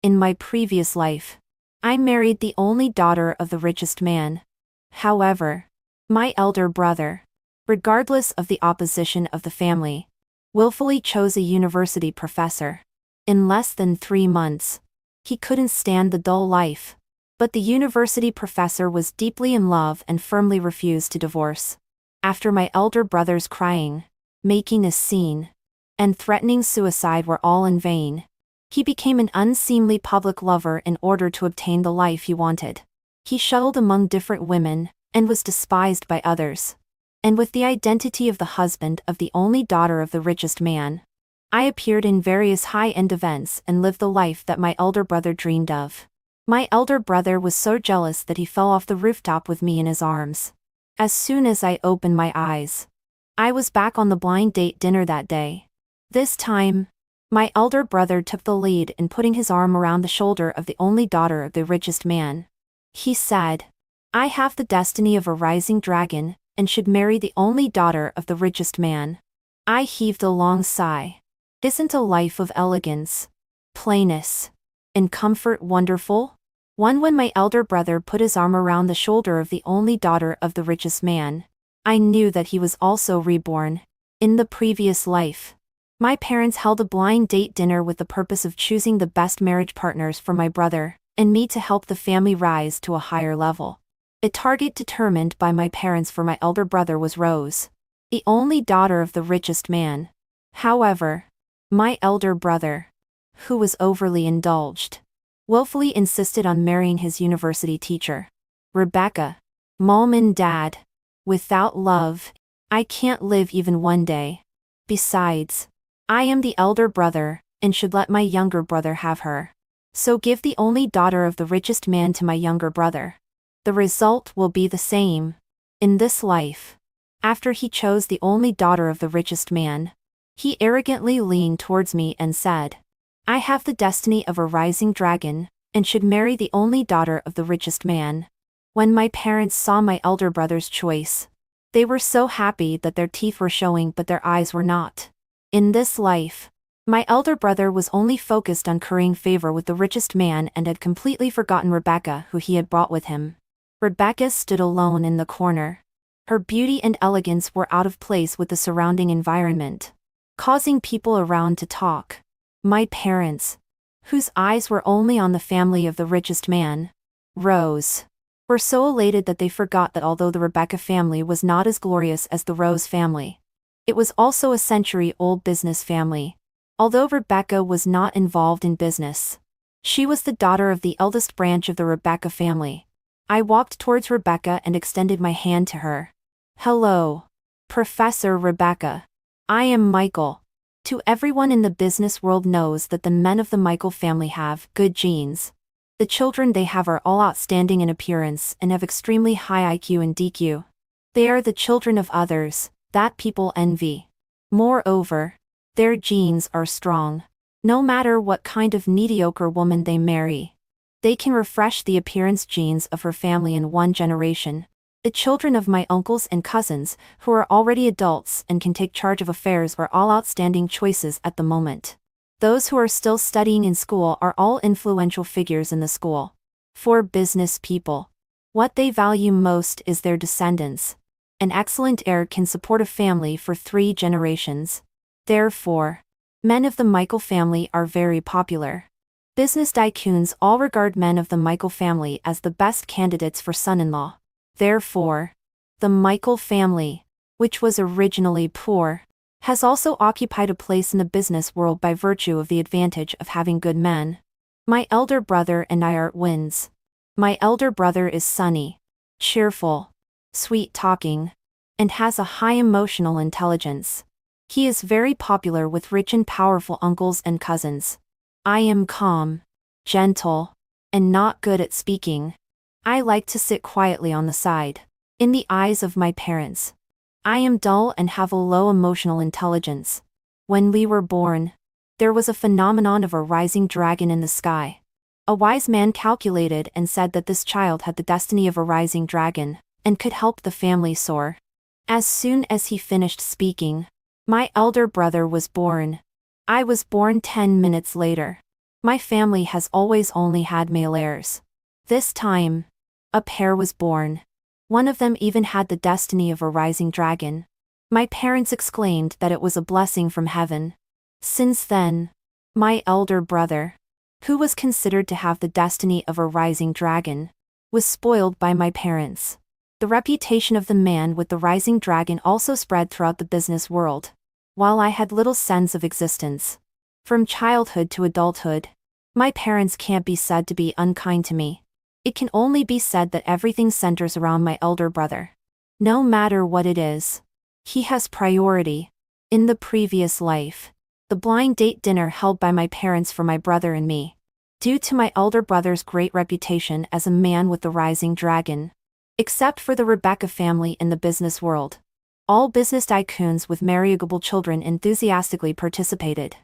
In my previous life, I married the only daughter of the richest man. However, my elder brother, regardless of the opposition of the family, willfully chose a university professor. In less than 3 months, he couldn't stand the dull life. But the university professor was deeply in love and firmly refused to divorce. After my elder brother's crying, making a scene, and threatening suicide were all in vain, he became an unseemly public lover in order to obtain the life he wanted. He shuttled among different women, and was despised by others. And with the identity of the husband of the only daughter of the richest man, I appeared in various high-end events and lived the life that my elder brother dreamed of. My elder brother was so jealous that he fell off the rooftop with me in his arms. As soon as I opened my eyes, I was back on the blind date dinner that day. This time, my elder brother took the lead in putting his arm around the shoulder of the only daughter of the richest man. He said, "I have the destiny of a rising dragon, and should marry the only daughter of the richest man." I heaved a long sigh. Isn't a life of elegance, plainness, and comfort wonderful? When my elder brother put his arm around the shoulder of the only daughter of the richest man, I knew that he was also reborn. In the previous life, my parents held a blind date dinner with the purpose of choosing the best marriage partners for my brother and me to help the family rise to a higher level. A target determined by my parents for my elder brother was Rose, the only daughter of the richest man. However, my elder brother, who was overly indulged, willfully insisted on marrying his university teacher, Rebecca. Mom and Dad, without love, I can't live even one day. Besides, I am the elder brother, and should let my younger brother have her. So give the only daughter of the richest man to my younger brother. The result will be the same. In this life, after he chose the only daughter of the richest man, he arrogantly leaned towards me and said, "I have the destiny of a rising dragon, and should marry the only daughter of the richest man." When my parents saw my elder brother's choice, they were so happy that their teeth were showing but their eyes were not. In this life, my elder brother was only focused on currying favor with the richest man and had completely forgotten Rebecca, who he had brought with him. Rebecca stood alone in the corner. Her beauty and elegance were out of place with the surrounding environment, causing people around to talk. My parents, whose eyes were only on the family of the richest man, Rose, were so elated that they forgot that although the Rebecca family was not as glorious as the Rose family, it was also a century-old business family. Although Rebecca was not involved in business, she was the daughter of the eldest branch of the Rebecca family. I walked towards Rebecca and extended my hand to her. "Hello, Professor Rebecca. I am Michael." To everyone in the business world knows that the men of the Michael family have good genes. The children they have are all outstanding in appearance and have extremely high IQ and DQ. They are the children of others that people envy. Moreover, their genes are strong. No matter what kind of mediocre woman they marry, they can refresh the appearance genes of her family in 1 generation. The children of my uncles and cousins, who are already adults and can take charge of affairs, are all outstanding choices at the moment. Those who are still studying in school are all influential figures in the school. For business people, what they value most is their descendants. An excellent heir can support a family for 3 generations. Therefore, men of the Michael family are very popular. Business tycoons all regard men of the Michael family as the best candidates for son-in-law. Therefore, the Michael family, which was originally poor, has also occupied a place in the business world by virtue of the advantage of having good men. My elder brother and I are twins. My elder brother is sunny, cheerful, sweet-talking, and has a high emotional intelligence. He is very popular with rich and powerful uncles and cousins. I am calm, gentle, and not good at speaking. I like to sit quietly on the side. In the eyes of my parents, I am dull and have a low emotional intelligence. When we were born, there was a phenomenon of a rising dragon in the sky. A wise man calculated and said that this child had the destiny of a rising dragon, and could help the family soar. As soon as he finished speaking, my elder brother was born. I was born 10 minutes later. My family has always only had male heirs. This time, a pair was born. One of them even had the destiny of a rising dragon. My parents exclaimed that it was a blessing from heaven. Since then, my elder brother, who was considered to have the destiny of a rising dragon, was spoiled by my parents. The reputation of the man with the rising dragon also spread throughout the business world, while I had little sense of existence. From childhood to adulthood, my parents can't be said to be unkind to me. It can only be said that everything centers around my elder brother. No matter what it is, he has priority. In the previous life, the blind date dinner held by my parents for my brother and me, due to my elder brother's great reputation as a man with the rising dragon. Except for the Rebecca family in the business world, all business tycoons with marriageable children enthusiastically participated.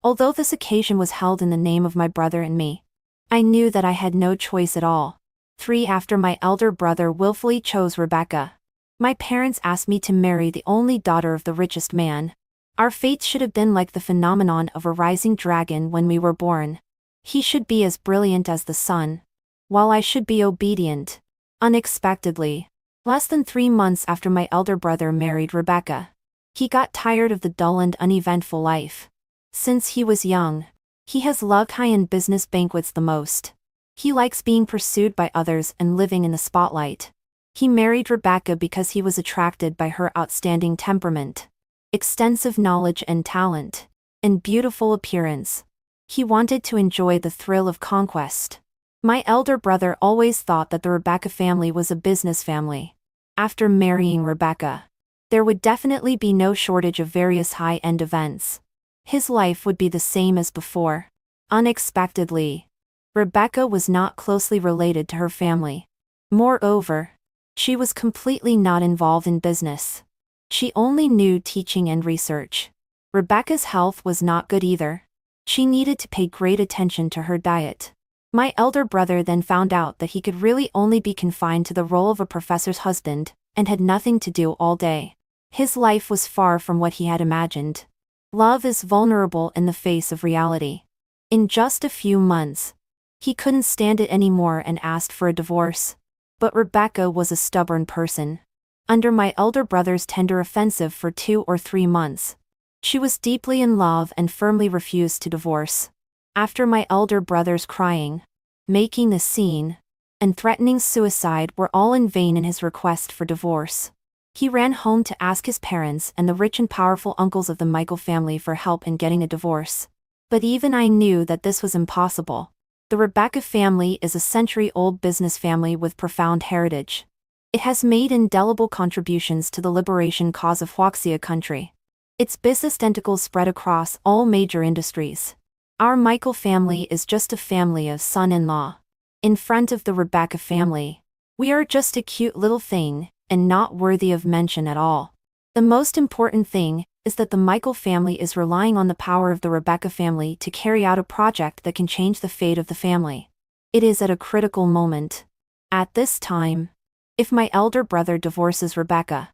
Although this occasion was held in the name of my brother and me, I knew that I had no choice at all. 3 After my elder brother willfully chose Rebecca, my parents asked me to marry the only daughter of the richest man. Our fates should have been like the phenomenon of a rising dragon when we were born. He should be as brilliant as the sun, while I should be obedient. Unexpectedly, less than 3 months after my elder brother married Rebecca, he got tired of the dull and uneventful life. Since he was young, he has loved high-end business banquets the most. He likes being pursued by others and living in the spotlight. He married Rebecca because he was attracted by her outstanding temperament, extensive knowledge and talent, and beautiful appearance. He wanted to enjoy the thrill of conquest. My elder brother always thought that the Rebecca family was a business family. After marrying Rebecca, there would definitely be no shortage of various high-end events. His life would be the same as before. Unexpectedly, Rebecca was not closely related to her family. Moreover, she was completely not involved in business. She only knew teaching and research. Rebecca's health was not good either. She needed to pay great attention to her diet. My elder brother then found out that he could really only be confined to the role of a professor's husband, and had nothing to do all day. His life was far from what he had imagined. Love is vulnerable in the face of reality. In just a few months, he couldn't stand it anymore and asked for a divorce. But Rebecca was a stubborn person. Under my elder brother's tender offensive for 2 or 3 months, she was deeply in love and firmly refused to divorce. After my elder brother's crying, making a scene, and threatening suicide were all in vain in his request for divorce, he ran home to ask his parents and the rich and powerful uncles of the Michael family for help in getting a divorce. But even I knew that this was impossible. The Rebecca family is a century-old business family with profound heritage. It has made indelible contributions to the liberation cause of Huaxia country. Its business tentacles spread across all major industries. Our Michael family is just a family of son-in-law. In front of the Rebecca family, we are just a cute little thing, and not worthy of mention at all. The most important thing is that the Michael family is relying on the power of the Rebecca family to carry out a project that can change the fate of the family. It is at a critical moment. At this time, if my elder brother divorces Rebecca,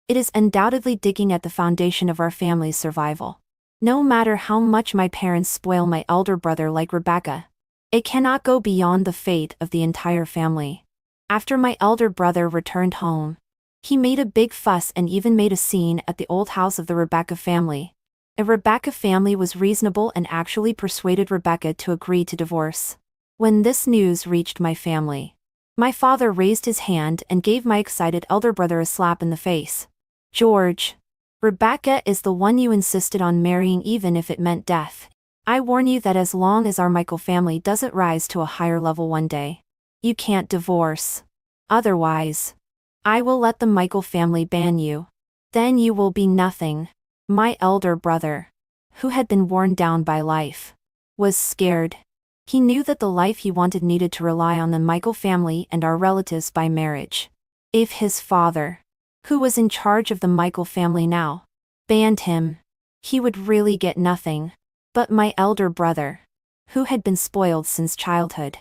it is undoubtedly digging at the foundation of our family's survival. No matter how much my parents spoil my elder brother like Rebecca, it cannot go beyond the fate of the entire family. After my elder brother returned home, he made a big fuss and even made a scene at the old house of the Rebecca family. The Rebecca family was reasonable and actually persuaded Rebecca to agree to divorce. When this news reached my family, my father raised his hand and gave my excited elder brother a slap in the face. "George, Rebecca is the one you insisted on marrying even if it meant death. I warn you that as long as our Michael family doesn't rise to a higher level one day, you can't divorce. Otherwise, I will let the Michael family ban you. Then you will be nothing." My elder brother, who had been worn down by life, was scared. He knew that the life he wanted needed to rely on the Michael family and our relatives by marriage. If his father, who was in charge of the Michael family now, banned him, he would really get nothing. But my elder brother, who had been spoiled since childhood,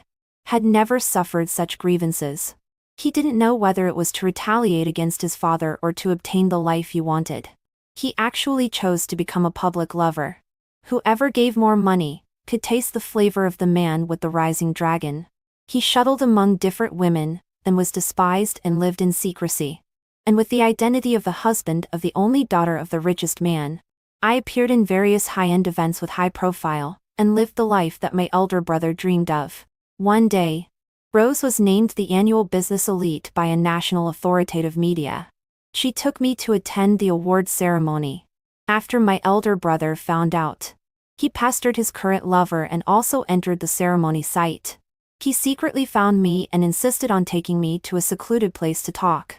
had never suffered such grievances. He didn't know whether it was to retaliate against his father or to obtain the life he wanted. He actually chose to become a public lover. Whoever gave more money, could taste the flavor of the man with the rising dragon. He shuttled among different women, then was despised and lived in secrecy. And with the identity of the husband of the only daughter of the richest man, I appeared in various high-end events with high profile, and lived the life that my elder brother dreamed of. One day, Rose was named the annual business elite by a national authoritative media. She took me to attend the award ceremony. After my elder brother found out, he pestered his current lover and also entered the ceremony site. He secretly found me and insisted on taking me to a secluded place to talk.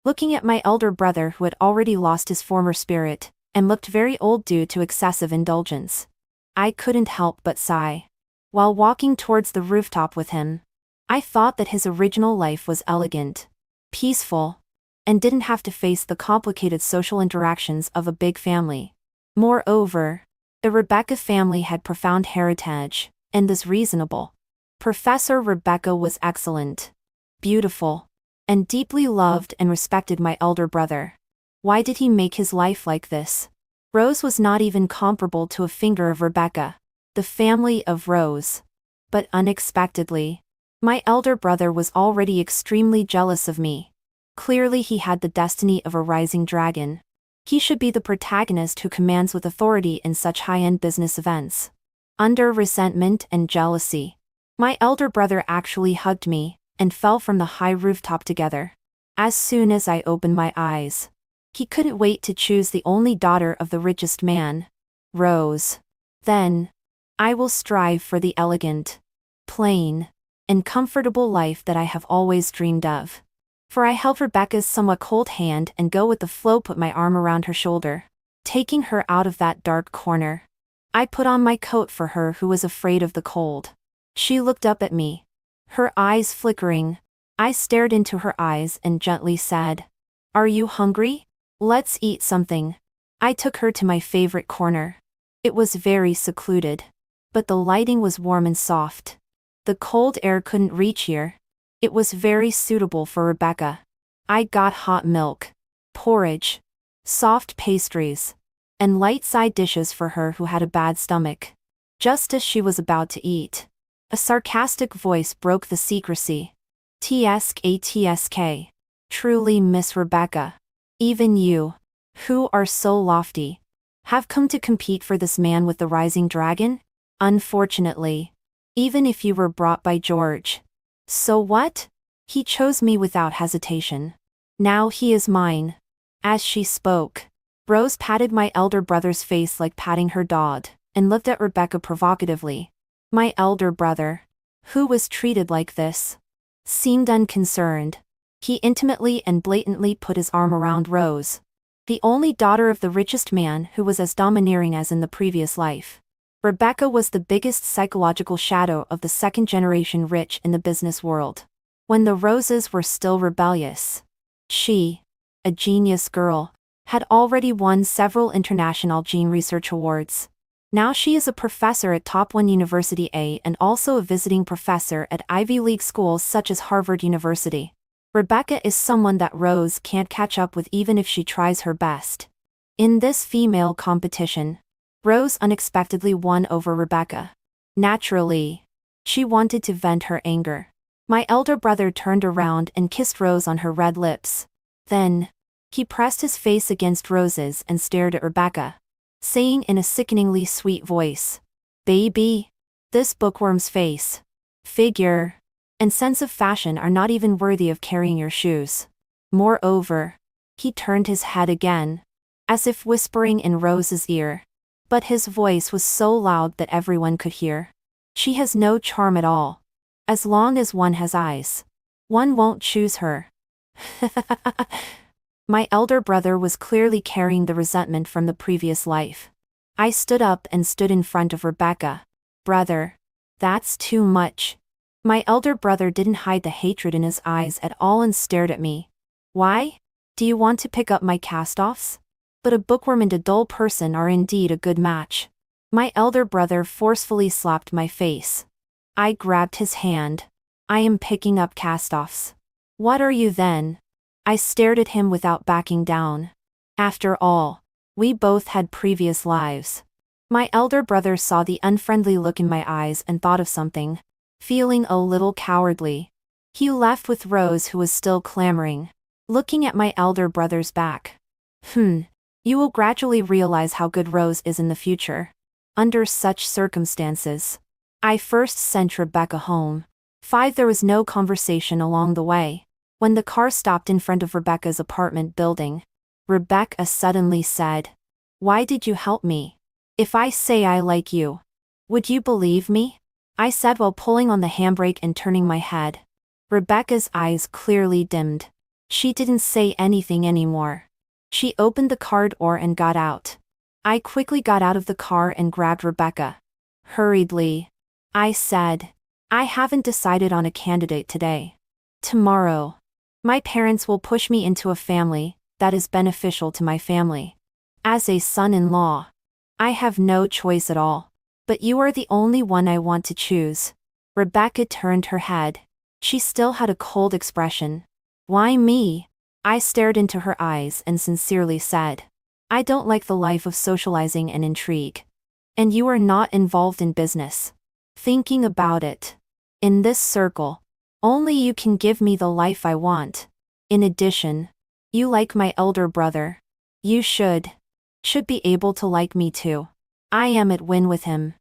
Looking at my elder brother who had already lost his former spirit, and looked very old due to excessive indulgence, I couldn't help but sigh. While walking towards the rooftop with him, I thought that his original life was elegant, peaceful, and didn't have to face the complicated social interactions of a big family. Moreover, the Rebecca family had profound heritage, and this reasonable. Professor Rebecca was excellent, beautiful, and deeply loved and respected my elder brother. Why did he make his life like this? Rose was not even comparable to a finger of Rebecca, the family of Rose. But unexpectedly, my elder brother was already extremely jealous of me. Clearly he had the destiny of a rising dragon. He should be the protagonist who commands with authority in such high-end business events. Under resentment and jealousy, my elder brother actually hugged me, and fell from the high rooftop together. As soon as I opened my eyes, he couldn't wait to choose the only daughter of the richest man, Rose. Then, I will strive for the elegant, plain, and comfortable life that I have always dreamed of. For I held Rebecca's somewhat cold hand and go with the flow put my arm around her shoulder, taking her out of that dark corner. I put on my coat for her who was afraid of the cold. She looked up at me, her eyes flickering. I stared into her eyes and gently said, "Are you hungry? Let's eat something." I took her to my favorite corner. It was very secluded, but the lighting was warm and soft. The cold air couldn't reach here. It was very suitable for Rebecca. I got hot milk, porridge, soft pastries, and light side dishes for her who had a bad stomach. Just as she was about to eat, a sarcastic voice broke the secrecy. "Tsk. Truly, Miss Rebecca. Even you, who are so lofty, have come to compete for this man with the rising dragon? Unfortunately, even if you were brought by George. So what? He chose me without hesitation. Now he is mine." As she spoke, Rose patted my elder brother's face like patting her dog, and looked at Rebecca provocatively. My elder brother, who was treated like this, seemed unconcerned. He intimately and blatantly put his arm around Rose, the only daughter of the richest man who was as domineering as in the previous life. Rebecca was the biggest psychological shadow of the second-generation rich in the business world. When the Roses were still rebellious, she, a genius girl, had already won several international gene research awards. Now she is a professor at top 1 University A and also a visiting professor at Ivy League schools such as Harvard University. Rebecca is someone that Rose can't catch up with even if she tries her best. In this female competition, Rose unexpectedly won over Rebecca. Naturally, she wanted to vent her anger. My elder brother turned around and kissed Rose on her red lips. Then, he pressed his face against Rose's and stared at Rebecca, saying in a sickeningly sweet voice, "Baby, this bookworm's face, figure, and sense of fashion are not even worthy of carrying your shoes." Moreover, he turned his head again, as if whispering in Rose's ear, but his voice was so loud that everyone could hear. "She has no charm at all. As long as one has eyes, one won't choose her." My elder brother was clearly carrying the resentment from the previous life. I stood up and stood in front of Rebecca. "Brother, that's too much." My elder brother didn't hide the hatred in his eyes at all and stared at me. "Why? Do you want to pick up my cast-offs? But a bookworm and a dull person are indeed a good match." My elder brother forcefully slapped my face. I grabbed his hand. "I am picking up cast-offs. What are you then?" I stared at him without backing down. After all, we both had previous lives. My elder brother saw the unfriendly look in my eyes and thought of something. Feeling a little cowardly, he left with Rose, who was still clamoring, looking at my elder brother's back. You will gradually realize how good Rose is in the future. Under such circumstances, I first sent Rebecca home. 5. There was no conversation along the way. When the car stopped in front of Rebecca's apartment building, Rebecca suddenly said, "Why did you help me? If I say I like you, would you believe me?" I said while pulling on the handbrake and turning my head. Rebecca's eyes clearly dimmed. She didn't say anything anymore. She opened the car door and got out. I quickly got out of the car and grabbed Rebecca. Hurriedly, I said, "I haven't decided on a candidate today. Tomorrow, my parents will push me into a family that is beneficial to my family. As a son-in-law, I have no choice at all. But you are the only one I want to choose." Rebecca turned her head. She still had a cold expression. "Why me?" I stared into her eyes and sincerely said, "I don't like the life of socializing and intrigue. And you are not involved in business. Thinking about it, in this circle, only you can give me the life I want. In addition, you like my elder brother. You should be able to like me too. I am at win with him."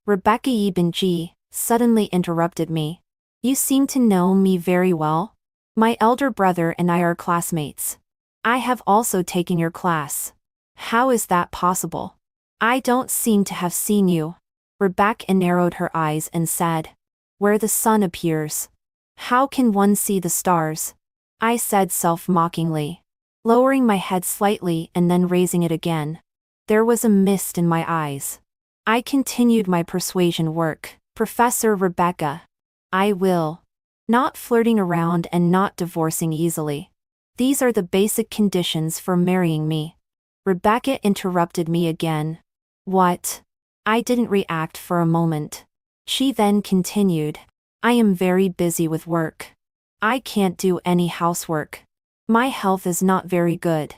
Rebecca Yebenji, suddenly interrupted me. "You seem to know me very well. My elder brother and I are classmates. I have also taken your class. How is that possible? I don't seem to have seen you." Rebecca narrowed her eyes and said, "Where the sun appears, how can one see the stars?" I said self-mockingly, lowering my head slightly and then raising it again. There was a mist in my eyes. I continued my persuasion work. "Professor Rebecca, I will. Not flirting around and not divorcing easily. These are the basic conditions for marrying me." Rebecca interrupted me again. "What?" I didn't react for a moment. She then continued, "I am very busy with work. I can't do any housework. My health is not very good."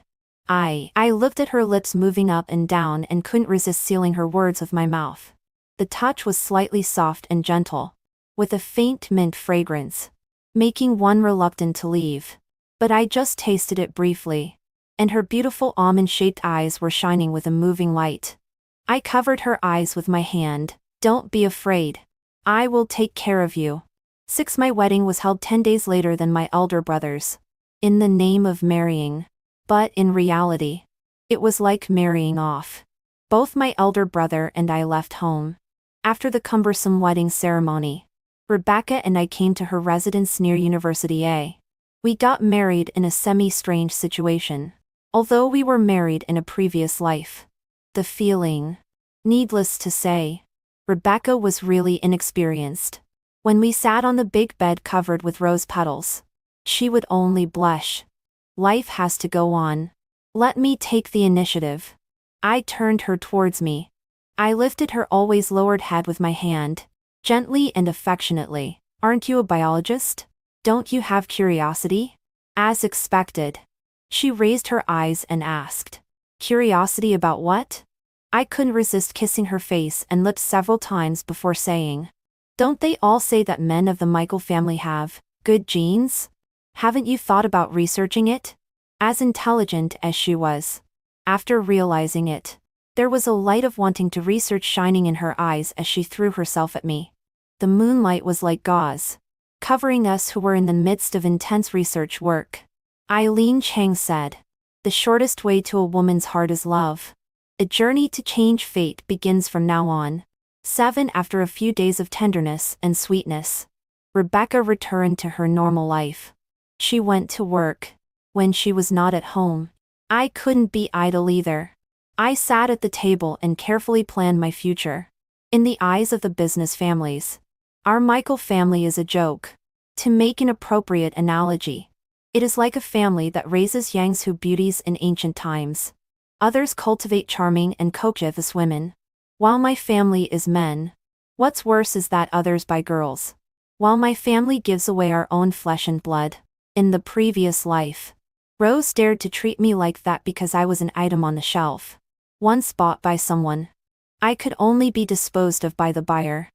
I looked at her lips moving up and down and couldn't resist sealing her words with my mouth. The touch was slightly soft and gentle, with a faint mint fragrance, making one reluctant to leave. But I just tasted it briefly, and her beautiful almond-shaped eyes were shining with a moving light. I covered her eyes with my hand. "Don't be afraid. I will take care of you." 6. My wedding was held 10 days later than my elder brother's. In the name of marrying. But in reality, it was like marrying off. Both my elder brother and I left home. After the cumbersome wedding ceremony, Rebecca and I came to her residence near University A. We got married in a semi-strange situation, although we were married in a previous life. The feeling. Needless to say, Rebecca was really inexperienced. When we sat on the big bed covered with rose petals, she would only blush. Life has to go on. Let me take the initiative. I turned her towards me. I lifted her always lowered head with my hand, gently and affectionately. "Aren't you a biologist? Don't you have curiosity?" As expected, she raised her eyes and asked, "Curiosity about what?" I couldn't resist kissing her face and lips several times before saying, "Don't they all say that men of the Michael family have good genes? Haven't you thought about researching it?" As intelligent as she was, after realizing it, there was a light of wanting to research shining in her eyes as she threw herself at me. The moonlight was like gauze, covering us who were in the midst of intense research work. Eileen Chang said, "The shortest way to a woman's heart is love. A journey to change fate begins from now on." 7. After a few days of tenderness and sweetness, Rebecca returned to her normal life. She went to work. When she was not at home, I couldn't be idle either. I sat at the table and carefully planned my future. In the eyes of the business families, our Michael family is a joke. To make an appropriate analogy, it is like a family that raises Yangsu beauties in ancient times. Others cultivate charming and coquettish women, while my family is men. What's worse is that others buy girls, while my family gives away our own flesh and blood. In the previous life, Rose dared to treat me like that because I was an item on the shelf, once bought by someone. I could only be disposed of by the buyer.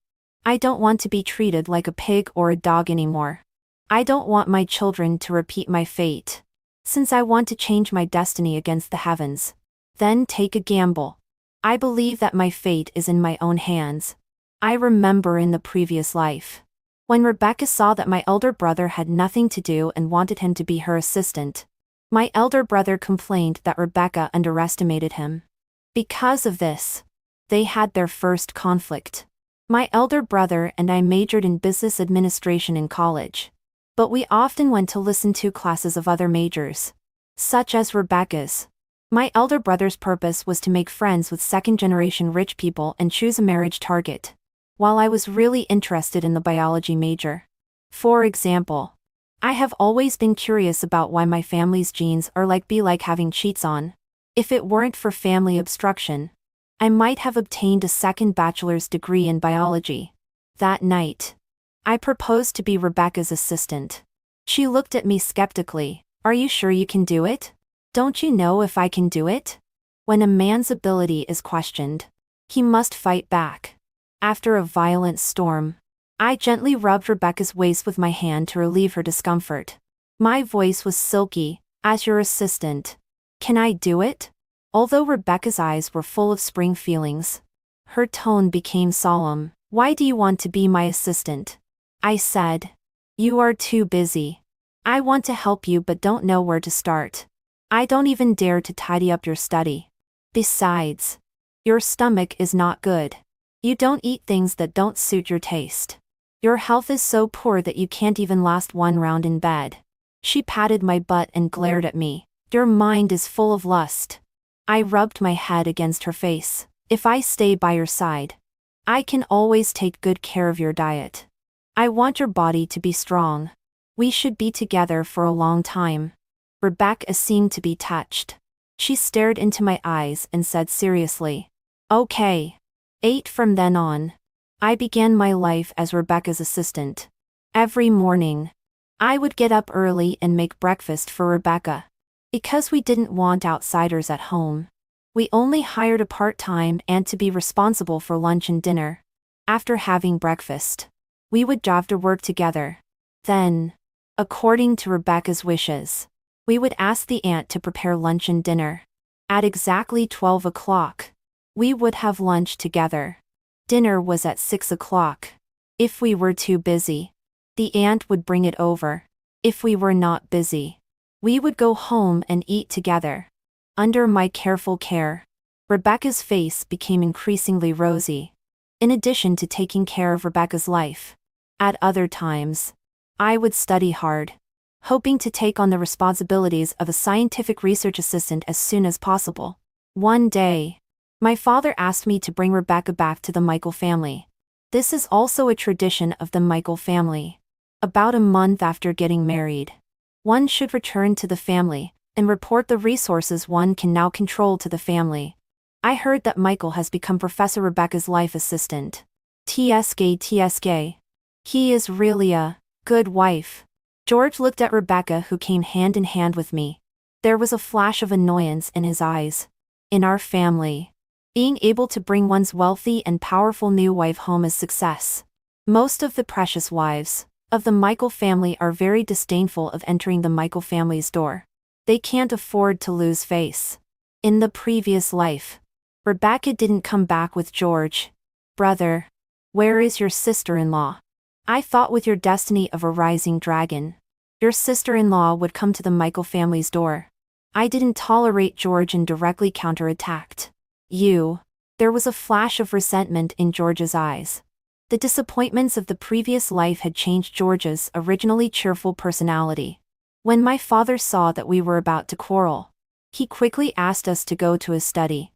I don't want to be treated like a pig or a dog anymore. I don't want my children to repeat my fate. Since I want to change my destiny against the heavens, then take a gamble. I believe that my fate is in my own hands. I remember in the previous life, when Rebecca saw that my elder brother had nothing to do and wanted him to be her assistant, my elder brother complained that Rebecca underestimated him. Because of this, they had their first conflict. My elder brother and I majored in business administration in college, but we often went to listen to classes of other majors, such as Rebecca's. My elder brother's purpose was to make friends with second-generation rich people and choose a marriage target, while I was really interested in the biology major. For example, I have always been curious about why my family's genes are like having cheats on. If it weren't for family obstruction, I might have obtained a second bachelor's degree in biology. That night, I proposed to be Rebecca's assistant. She looked at me skeptically. Are you sure you can do it? Don't you know if I can do it? When a man's ability is questioned, he must fight back. After a violent storm, I gently rubbed Rebecca's waist with my hand to relieve her discomfort. My voice was silky. As your assistant, can I do it? Although Rebecca's eyes were full of spring feelings, her tone became solemn. Why do you want to be my assistant? I said. You are too busy. I want to help you but don't know where to start. I don't even dare to tidy up your study. Besides, your stomach is not good. You don't eat things that don't suit your taste. Your health is so poor that you can't even last one round in bed. She patted my butt and glared at me. Your mind is full of lust. I rubbed my head against her face. If I stay by your side, I can always take good care of your diet. I want your body to be strong. We should be together for a long time. Rebecca seemed to be touched. She stared into my eyes and said seriously, Okay. 8 From then on, I began my life as Rebecca's assistant. Every morning, I would get up early and make breakfast for Rebecca. Because we didn't want outsiders at home, we only hired a part-time aunt to be responsible for lunch and dinner. After having breakfast, we would drive to work together. Then, according to Rebecca's wishes, we would ask the aunt to prepare lunch and dinner. At exactly 12 o'clock, we would have lunch together. Dinner was at 6 o'clock. If we were too busy, the aunt would bring it over. If we were not busy, we would go home and eat together. Under my careful care, Rebecca's face became increasingly rosy. In addition to taking care of Rebecca's life, at other times, I would study hard, hoping to take on the responsibilities of a scientific research assistant as soon as possible. One day, my father asked me to bring Rebecca back to the Michael family. This is also a tradition of the Michael family. About a month after getting married, one should return to the family and report the resources one can now control to the family. I heard that Michael has become Professor Rebecca's life assistant. TSK. He is really a good wife. George looked at Rebecca, who came hand in hand with me. There was a flash of annoyance in his eyes. In our family, being able to bring one's wealthy and powerful new wife home is success. Most of the precious wives of the Michael family are very disdainful of entering the Michael family's door. They can't afford to lose face. In the previous life, Rebecca didn't come back with George. Brother, where is your sister-in-law? I thought with your destiny of a rising dragon, your sister-in-law would come to the Michael family's door. I didn't tolerate George and directly counterattacked. There was a flash of resentment in George's eyes. The disappointments of the previous life had changed George's originally cheerful personality. When my father saw that we were about to quarrel, he quickly asked us to go to his study.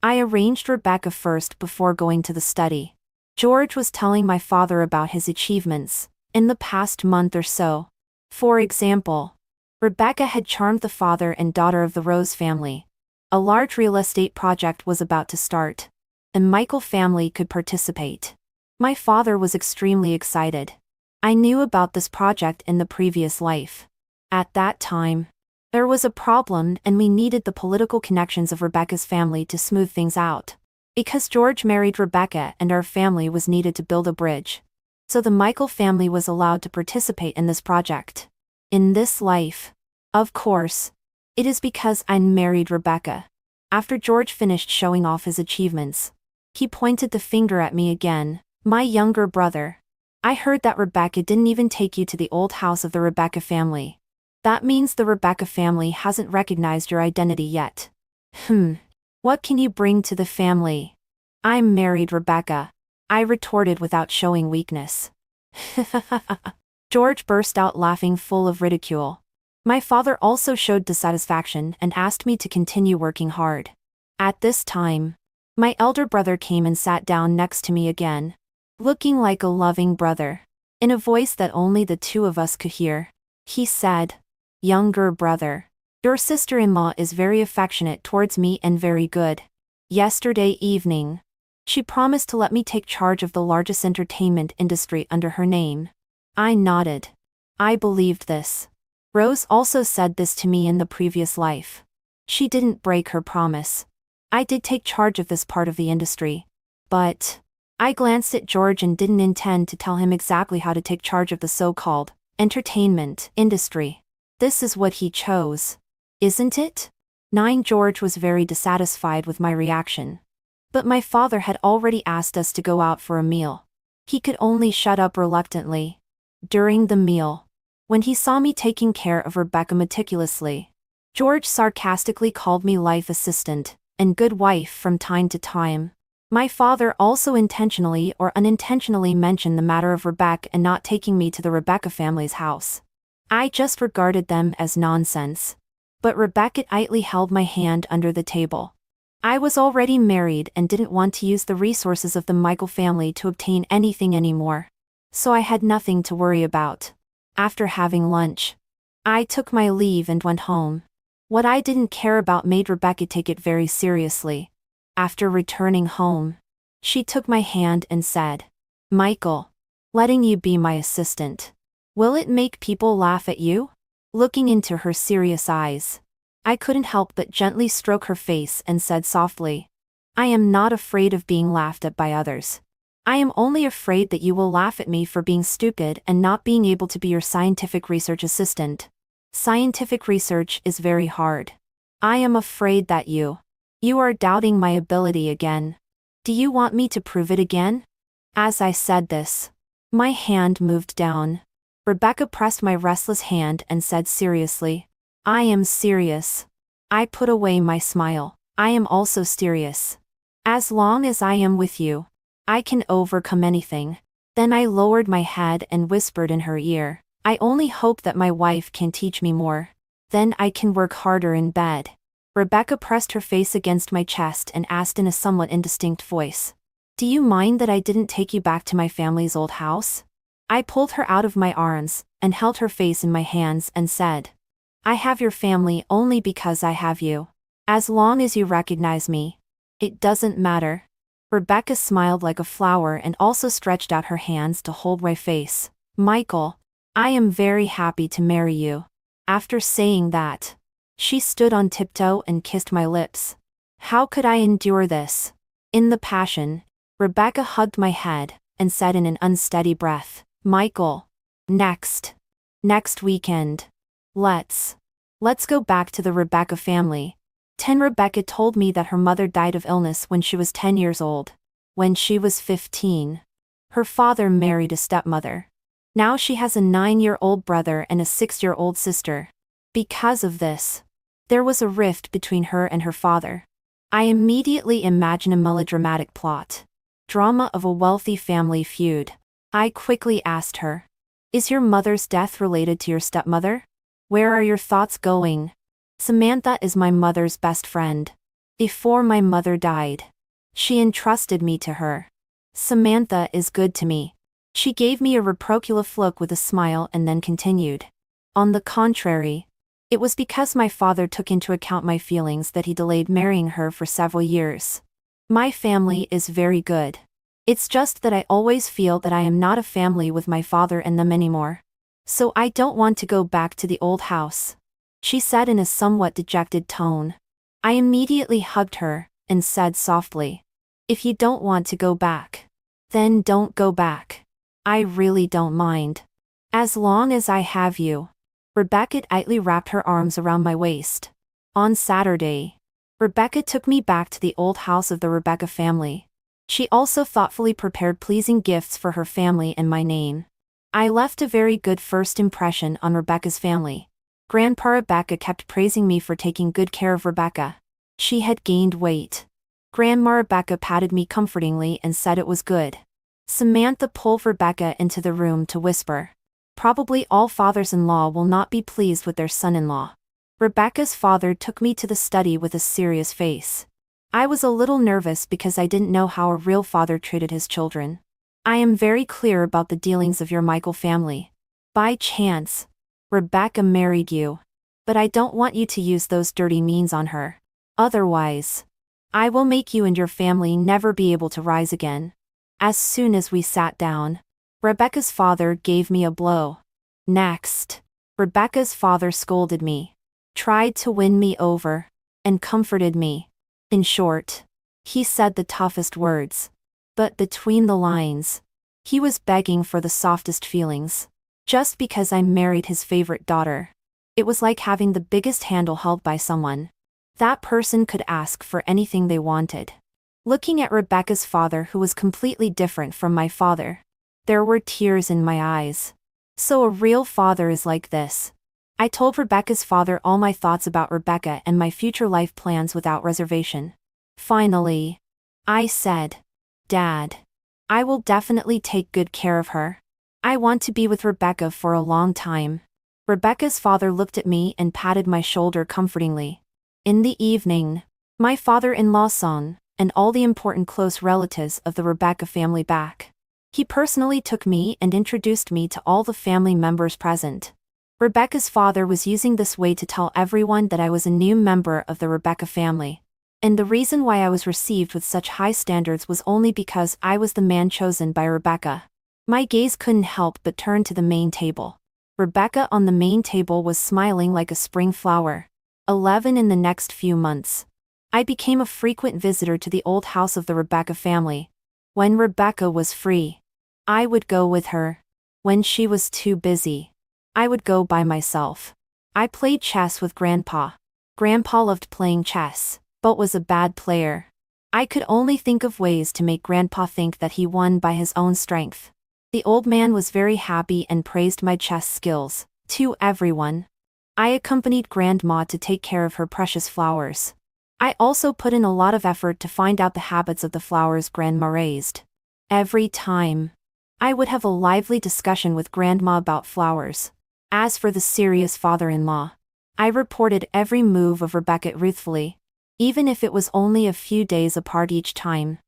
I arranged Rebecca first before going to the study. George was telling my father about his achievements in the past month or so. For example, Rebecca had charmed the father and daughter of the Rose family. A large real estate project was about to start, and Michael family could participate. My father was extremely excited. I knew about this project in the previous life. At that time, there was a problem and we needed the political connections of Rebecca's family to smooth things out. Because George married Rebecca and our family was needed to build a bridge. So the Michael family was allowed to participate in this project. In this life. Of course. It is because I married Rebecca. After George finished showing off his achievements, he pointed the finger at me again. My younger brother. I heard that Rebecca didn't even take you to the old house of the Rebecca family. That means the Rebecca family hasn't recognized your identity yet. What can you bring to the family? I married Rebecca. I retorted without showing weakness. George burst out laughing, full of ridicule. My father also showed dissatisfaction and asked me to continue working hard. At this time, my elder brother came and sat down next to me again, looking like a loving brother. In a voice that only the two of us could hear, he said, "Younger brother, your sister-in-law is very affectionate towards me and very good. Yesterday evening, she promised to let me take charge of the largest entertainment industry under her name." I nodded. I believed this. Rose also said this to me in the previous life. She didn't break her promise. I did take charge of this part of the industry. But I glanced at George and didn't intend to tell him exactly how to take charge of the so-called entertainment industry. This is what he chose. Isn't it? George was very dissatisfied with my reaction. But my father had already asked us to go out for a meal. He could only shut up reluctantly. During the meal, when he saw me taking care of Rebecca meticulously, George sarcastically called me life assistant and good wife from time to time. My father also intentionally or unintentionally mentioned the matter of Rebecca and not taking me to the Rebecca family's house. I just regarded them as nonsense. But Rebecca idly held my hand under the table. I was already married and didn't want to use the resources of the Michael family to obtain anything anymore. So I had nothing to worry about. After having lunch, I took my leave and went home. What I didn't care about made Rebecca take it very seriously. After returning home, she took my hand and said, "Michael, letting you be my assistant, will it make people laugh at you?" Looking into her serious eyes, I couldn't help but gently stroke her face and said softly, "I am not afraid of being laughed at by others. I am only afraid that you will laugh at me for being stupid and not being able to be your scientific research assistant. Scientific research is very hard. I am afraid that you are doubting my ability again. Do you want me to prove it again?" As I said this, my hand moved down. Rebecca pressed my restless hand and said seriously, "I am serious." I put away my smile. "I am also serious. As long as I am with you, I can overcome anything." Then I lowered my head and whispered in her ear, "I only hope that my wife can teach me more. Then I can work harder in bed." Rebecca pressed her face against my chest and asked in a somewhat indistinct voice, "Do you mind that I didn't take you back to my family's old house?" I pulled her out of my arms and held her face in my hands and said, "I have your family only because I have you. As long as you recognize me, it doesn't matter." Rebecca smiled like a flower and also stretched out her hands to hold my face. "Michael, I am very happy to marry you." After saying that, she stood on tiptoe and kissed my lips. How could I endure this? In the passion, Rebecca hugged my head and said in an unsteady breath, "Michael, next weekend, let's go back to the Rebecca family." Rebecca told me that her mother died of illness when she was 10 years old. When she was 15, her father married a stepmother. Now she has a 9-year-old brother and a 6-year-old sister. Because of this, there was a rift between her and her father. I immediately imagine a melodramatic plot. Drama of a wealthy family feud. I quickly asked her, "Is your mother's death related to your stepmother? Where are your thoughts going?" "Samantha is my mother's best friend. Before my mother died, she entrusted me to her. Samantha is good to me." She gave me a reproachful look with a smile and then continued, "On the contrary, it was because my father took into account my feelings that he delayed marrying her for several years. My family is very good. It's just that I always feel that I am not a family with my father and them anymore. So I don't want to go back to the old house," she said in a somewhat dejected tone. I immediately hugged her and said softly, If you don't want to go back, then don't go back. I really don't mind. As long as I have you. Rebecca tightly wrapped her arms around my waist. On Saturday, Rebecca took me back to the old house of the Rebecca family. She also thoughtfully prepared pleasing gifts for her family and my name. I left a very good first impression on Rebecca's family. Grandpa Rebecca kept praising me for taking good care of Rebecca. She had gained weight. Grandma Rebecca patted me comfortingly and said it was good. Samantha pulled Rebecca into the room to whisper. Probably all fathers-in-law will not be pleased with their son-in-law. Rebecca's father took me to the study with a serious face. I was a little nervous because I didn't know how a real father treated his children. I am very clear about the dealings of your Michael family. By chance, Rebecca married you. But I don't want you to use those dirty means on her. Otherwise, I will make you and your family never be able to rise again. As soon as we sat down, Rebecca's father gave me a blow. Next, Rebecca's father scolded me, tried to win me over, and comforted me. In short, he said the toughest words. But between the lines, he was begging for the softest feelings. Just because I married his favorite daughter. It was like having the biggest handle held by someone. That person could ask for anything they wanted. Looking at Rebecca's father, who was completely different from my father, there were tears in my eyes. So a real father is like this. I told Rebecca's father all my thoughts about Rebecca and my future life plans without reservation. Finally, I said, Dad, I will definitely take good care of her. I want to be with Rebecca for a long time. Rebecca's father looked at me and patted my shoulder comfortingly. In the evening, my father-in-law sung, and all the important close relatives of the Rebecca family back. He personally took me and introduced me to all the family members present. Rebecca's father was using this way to tell everyone that I was a new member of the Rebecca family. And the reason why I was received with such high standards was only because I was the man chosen by Rebecca. My gaze couldn't help but turn to the main table. Rebecca on the main table was smiling like a spring flower. 11 in the next few months. I became a frequent visitor to the old house of the Rebecca family. When Rebecca was free, I would go with her. When she was too busy, I would go by myself. I played chess with Grandpa. Grandpa loved playing chess, but was a bad player. I could only think of ways to make Grandpa think that he won by his own strength. The old man was very happy and praised my chess skills, to everyone. I accompanied Grandma to take care of her precious flowers. I also put in a lot of effort to find out the habits of the flowers Grandma raised. Every time, I would have a lively discussion with Grandma about flowers. As for the serious father-in-law, I reported every move of Rebecca ruthfully, even if it was only a few days apart each time.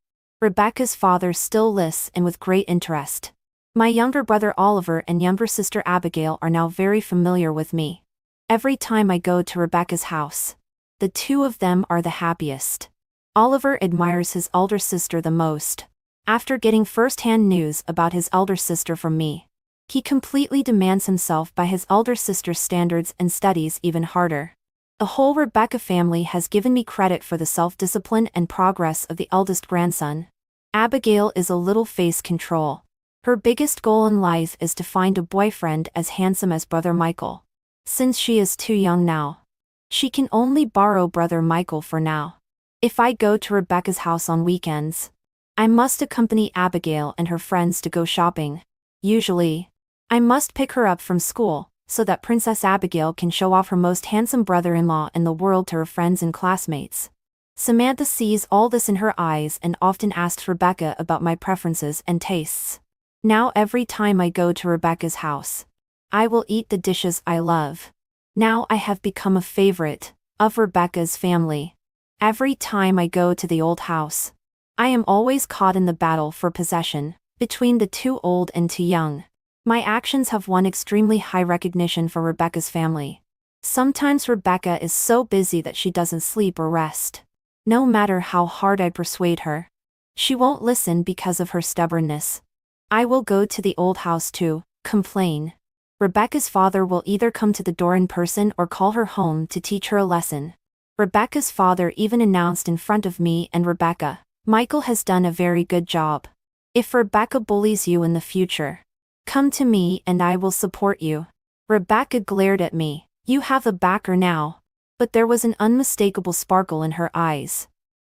Rebecca's father still listened and with great interest. My younger brother Oliver and younger sister Abigail are now very familiar with me. Every time I go to Rebecca's house, the two of them are the happiest. Oliver admires his elder sister the most. After getting first-hand news about his elder sister from me, he completely demands himself by his elder sister's standards and studies even harder. The whole Rebecca family has given me credit for the self-discipline and progress of the eldest grandson. Abigail is a little face control. Her biggest goal in life is to find a boyfriend as handsome as Brother Michael. Since she is too young now, she can only borrow Brother Michael for now. If I go to Rebecca's house on weekends, I must accompany Abigail and her friends to go shopping. Usually, I must pick her up from school, so that Princess Abigail can show off her most handsome brother-in-law in the world to her friends and classmates. Samantha sees all this in her eyes and often asks Rebecca about my preferences and tastes. Now every time I go to Rebecca's house, I will eat the dishes I love. Now I have become a favorite of Rebecca's family. Every time I go to the old house, I am always caught in the battle for possession, between the too old and too young. My actions have won extremely high recognition for Rebecca's family. Sometimes Rebecca is so busy that she doesn't sleep or rest. No matter how hard I persuade her, she won't listen because of her stubbornness. I will go to the old house to complain. Rebecca's father will either come to the door in person or call her home to teach her a lesson. Rebecca's father even announced in front of me and Rebecca, Michael has done a very good job. If Rebecca bullies you in the future, come to me and I will support you." Rebecca glared at me. "You have a backer now." But there was an unmistakable sparkle in her eyes.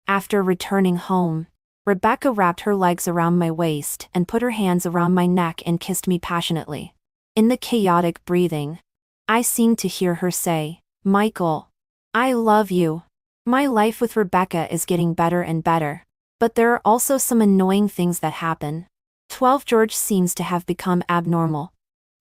After returning home, Rebecca wrapped her legs around my waist and put her hands around my neck and kissed me passionately. In the chaotic breathing, I seemed to hear her say, "Michael, I love you." My life with Rebecca is getting better and better. But there are also some annoying things that happen. 12 George seems to have become abnormal.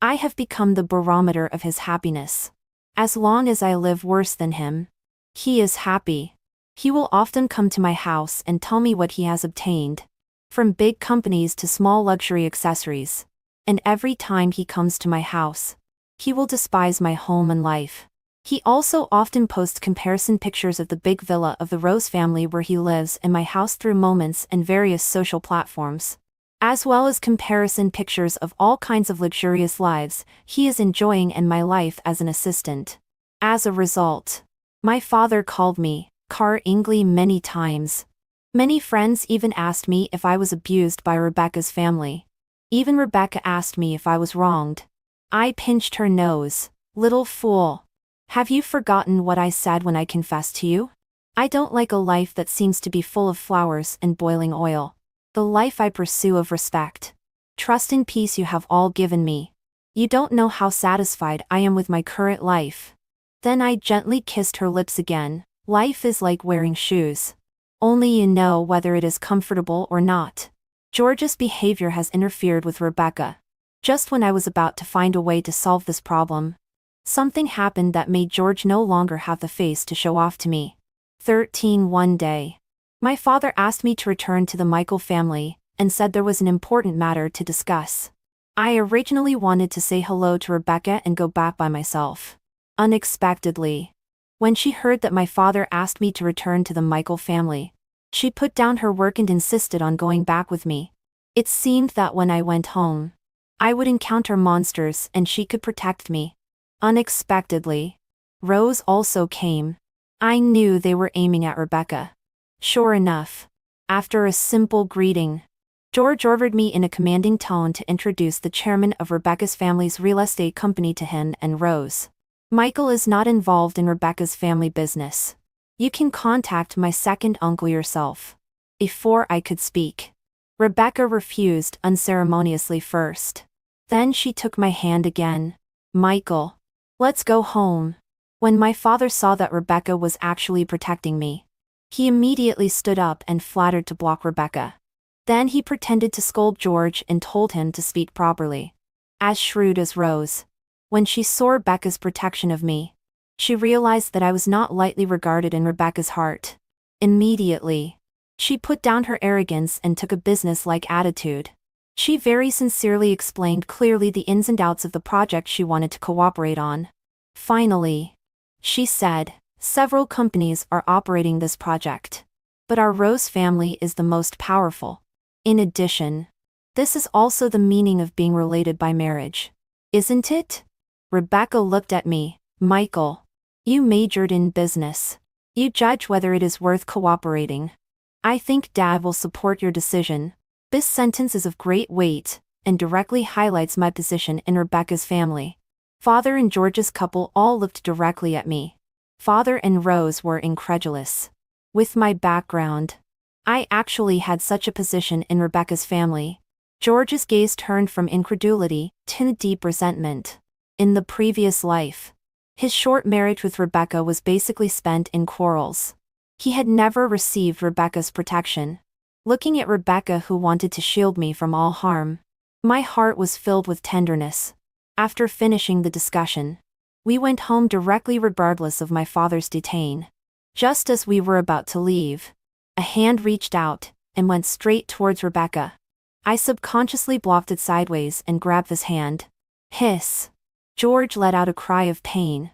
I have become the barometer of his happiness. As long as I live worse than him, he is happy. He will often come to my house and tell me what he has obtained, from big companies to small luxury accessories. And every time he comes to my house, he will despise my home and life. He also often posts comparison pictures of the big villa of the Rose family where he lives and my house through moments and various social platforms, as well as comparison pictures of all kinds of luxurious lives he is enjoying and my life as an assistant. As a result, my father called me Car Ingley many times. Many friends even asked me if I was abused by Rebecca's family. Even Rebecca asked me if I was wronged. I pinched her nose. "Little fool. Have you forgotten what I said when I confessed to you? I don't like a life that seems to be full of flowers and boiling oil. The life I pursue of respect, trust and peace you have all given me. You don't know how satisfied I am with my current life." Then I gently kissed her lips again. Life is like wearing shoes. Only you know whether it is comfortable or not. George's behavior has interfered with Rebecca. Just when I was about to find a way to solve this problem, something happened that made George no longer have the face to show off to me. 13 One day, my father asked me to return to the Michael family, and said there was an important matter to discuss. I originally wanted to say hello to Rebecca and go back by myself. Unexpectedly, when she heard that my father asked me to return to the Michael family, she put down her work and insisted on going back with me. It seemed that when I went home, I would encounter monsters and she could protect me. Unexpectedly, Rose also came. I knew they were aiming at Rebecca. Sure enough, after a simple greeting, George ordered me in a commanding tone to introduce the chairman of Rebecca's family's real estate company to him and Rose. "Michael is not involved in Rebecca's family business. You can contact my second uncle yourself." Before I could speak, Rebecca refused unceremoniously first. Then she took my hand again. "Michael, let's go home." When my father saw that Rebecca was actually protecting me, he immediately stood up and flattered to block Rebecca. Then he pretended to scold George and told him to speak properly. As shrewd as Rose, when she saw Rebecca's protection of me, she realized that I was not lightly regarded in Rebecca's heart. Immediately, she put down her arrogance and took a business-like attitude. She very sincerely explained clearly the ins and outs of the project she wanted to cooperate on. Finally, she said, "Several companies are operating this project, but our Rose family is the most powerful. In addition, this is also the meaning of being related by marriage. Isn't it?" Rebecca looked at me. "Michael, you majored in business. You judge whether it is worth cooperating. I think Dad will support your decision." This sentence is of great weight, and directly highlights my position in Rebecca's family. Father and George's couple all looked directly at me. Father and Rose were incredulous. With my background, I actually had such a position in Rebecca's family. George's gaze turned from incredulity to deep resentment. In the previous life, his short marriage with Rebecca was basically spent in quarrels. He had never received Rebecca's protection. Looking at Rebecca, who wanted to shield me from all harm, my heart was filled with tenderness. After finishing the discussion, we went home directly regardless of my father's detain. Just as we were about to leave, a hand reached out and went straight towards Rebecca. I subconsciously blocked it sideways and grabbed his hand. Hiss! George let out a cry of pain.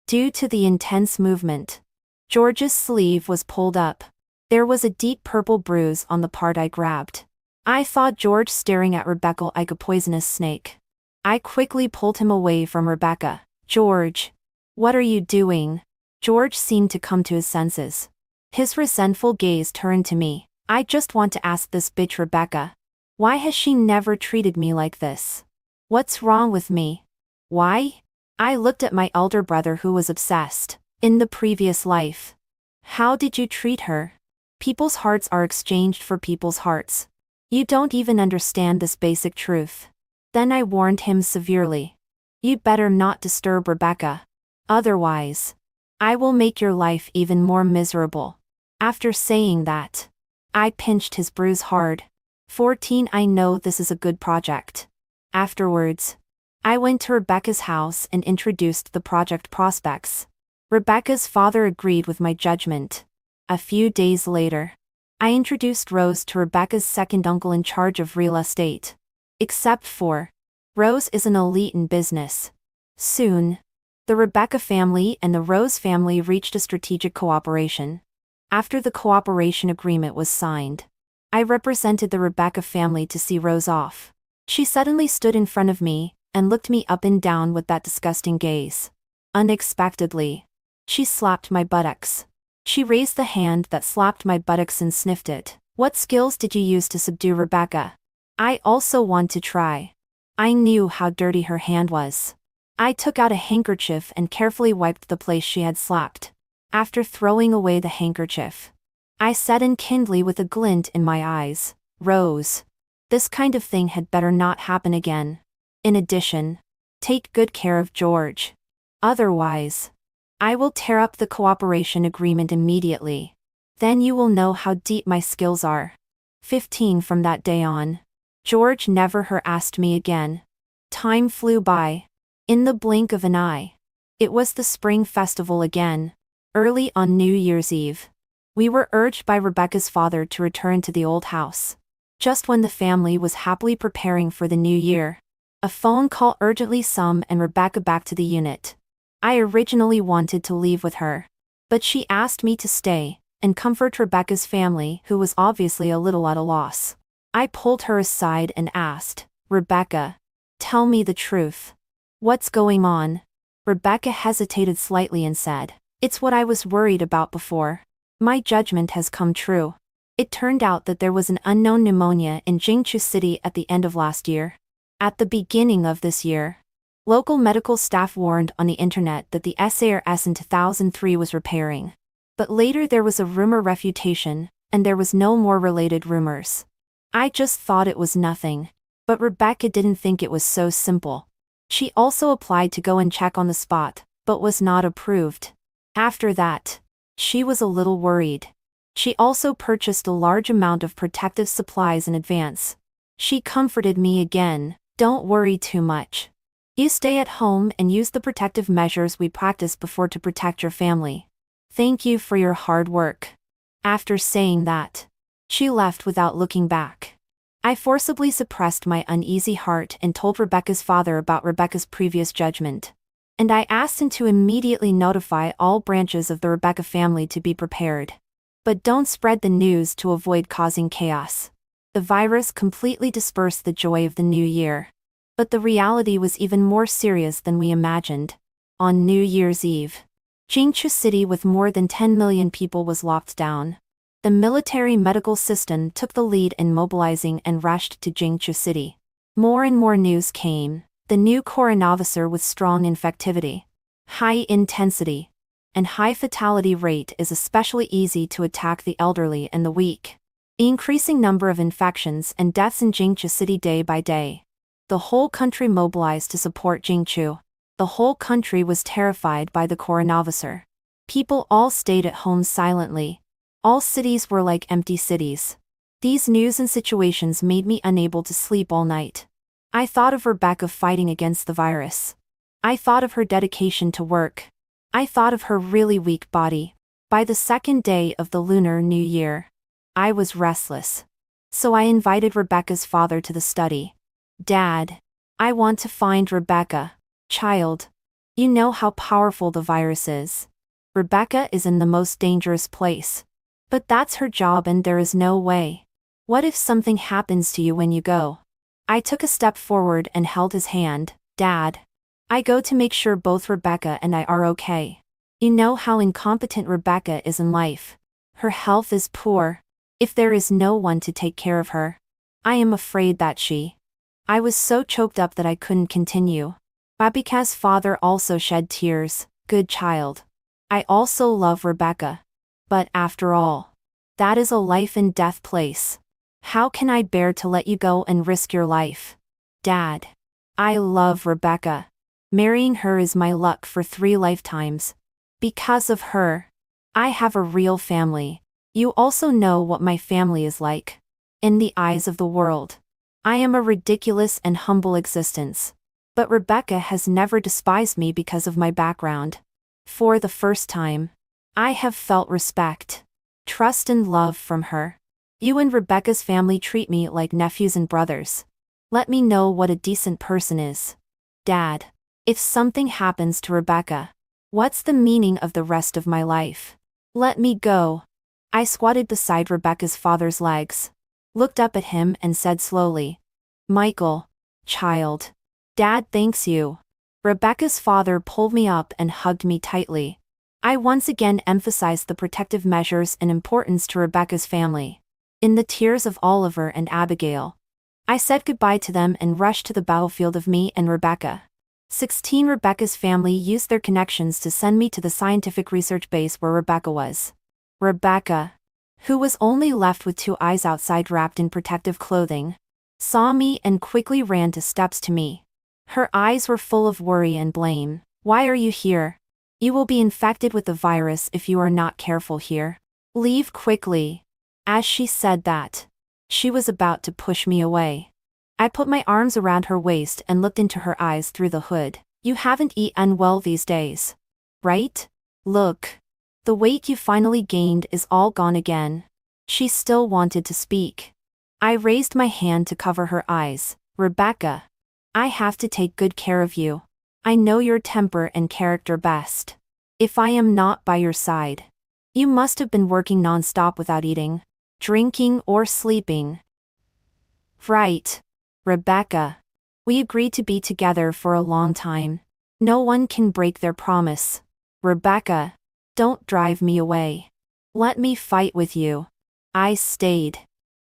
Due to the intense movement, George's sleeve was pulled up. There was a deep purple bruise on the part I grabbed. I thought George staring at Rebecca like a poisonous snake. I quickly pulled him away from Rebecca. "George, what are you doing?" George seemed to come to his senses. His resentful gaze turned to me. I just want to ask this bitch Rebecca. Why has she never treated me like this? What's wrong with me? Why? I looked at my elder brother who was obsessed. In the previous life. How did you treat her? People's hearts are exchanged for people's hearts. You don't even understand this basic truth. Then I warned him severely. You better not disturb Rebecca. Otherwise, I will make your life even more miserable. After saying that, I pinched his bruise hard. 14 I know this is a good project. Afterwards, I went to Rebecca's house and introduced the project prospects. Rebecca's father agreed with my judgment. A few days later, I introduced Rose to Rebecca's second uncle in charge of real estate. Except for, Rose is an elite in business. Soon, the Rebecca family and the Rose family reached a strategic cooperation. After the cooperation agreement was signed, I represented the Rebecca family to see Rose off. She suddenly stood in front of me and looked me up and down with that disgusting gaze. Unexpectedly, she slapped my buttocks. She raised the hand that slapped my buttocks and sniffed it. What skills did you use to subdue Rebecca? I also want to try. I knew how dirty her hand was. I took out a handkerchief and carefully wiped the place she had slapped. After throwing away the handkerchief, I said in kindly with a glint in my eyes, Rose, this kind of thing had better not happen again. In addition, take good care of George. Otherwise, I will tear up the cooperation agreement immediately. Then you will know how deep my skills are. 15 From that day on, George never harassed me again. Time flew by. In the blink of an eye. It was the spring festival again. Early on New Year's Eve, we were urged by Rebecca's father to return to the old house. Just when the family was happily preparing for the new year, a phone call urgently summoned Rebecca back to the unit. I originally wanted to leave with her, but she asked me to stay and comfort Rebecca's family, who was obviously a little at a loss. I pulled her aside and asked, Rebecca, tell me the truth. What's going on? Rebecca hesitated slightly and said, it's what I was worried about before. My judgment has come true. It turned out that there was an unknown pneumonia in Jingchu City at the end of last year. At the beginning of this year, local medical staff warned on the internet that the SARS in 2003 was repairing. But later there was a rumor refutation, and there was no more related rumors. I just thought it was nothing. But Rebecca didn't think it was so simple. She also applied to go and check on the spot, but was not approved. After that, she was a little worried. She also purchased a large amount of protective supplies in advance. She comforted me again, don't worry too much. You stay at home and use the protective measures we practiced before to protect your family. Thank you for your hard work. After saying that, she left without looking back. I forcibly suppressed my uneasy heart and told Rebecca's father about Rebecca's previous judgment. And I asked him to immediately notify all branches of the Rebecca family to be prepared. But don't spread the news to avoid causing chaos. The virus completely dispersed the joy of the new year. But the reality was even more serious than we imagined. On New Year's Eve, Jingchu City with more than 10 million people was locked down. The military medical system took the lead in mobilizing and rushed to Jingchu City. More and more news came. The new coronavirus with strong infectivity, high intensity, and high fatality rate is especially easy to attack the elderly and the weak. The increasing number of infections and deaths in Jingchu City day by day. The whole country mobilized to support Jingchu. The whole country was terrified by the coronavirus. People all stayed at home silently. All cities were like empty cities. These news and situations made me unable to sleep all night. I thought of Rebecca fighting against the virus. I thought of her dedication to work. I thought of her really weak body. By the second day of the Lunar New Year, I was restless. So I invited Rebecca's father to the study. Dad, I want to find Rebecca. Child, you know how powerful the virus is. Rebecca is in the most dangerous place. But that's her job and there is no way. What if something happens to you when you go? I took a step forward and held his hand. Dad, I go to make sure both Rebecca and I are okay. You know how incompetent Rebecca is in life. Her health is poor. If there is no one to take care of her, I am afraid that I was so choked up that I couldn't continue. Rebecca's father also shed tears. Good child. I also love Rebecca. But after all, that is a life and death place. How can I bear to let you go and risk your life? Dad. I love Rebecca. Marrying her is my luck for 3 lifetimes. Because of her, I have a real family. You also know what my family is like. In the eyes of the world, I am a ridiculous and humble existence. But Rebecca has never despised me because of my background. For the first time, I have felt respect, trust and love from her. You and Rebecca's family treat me like nephews and brothers. Let me know what a decent person is. Dad, if something happens to Rebecca, what's the meaning of the rest of my life? Let me go. I squatted beside Rebecca's father's legs, looked up at him and said slowly, Michael, child. Dad thanks you. Rebecca's father pulled me up and hugged me tightly. I once again emphasized the protective measures and importance to Rebecca's family. In the tears of Oliver and Abigail, I said goodbye to them and rushed to the battlefield of me and Rebecca. 16 Rebecca's family used their connections to send me to the scientific research base where Rebecca was. Rebecca, who was only left with 2 eyes outside wrapped in protective clothing, saw me and quickly ran to steps to me. Her eyes were full of worry and blame. Why are you here? You will be infected with the virus if you are not careful here. Leave quickly. As she said that, she was about to push me away. I put my arms around her waist and looked into her eyes through the hood. You haven't eaten well these days, right? Look. The weight you finally gained is all gone again. She still wanted to speak. I raised my hand to cover her eyes. Rebecca, I have to take good care of you. I know your temper and character best. If I am not by your side, you must have been working non-stop without eating, drinking or sleeping. Right. Rebecca. We agreed to be together for a long time. No one can break their promise. Rebecca, don't drive me away. Let me fight with you. I stayed.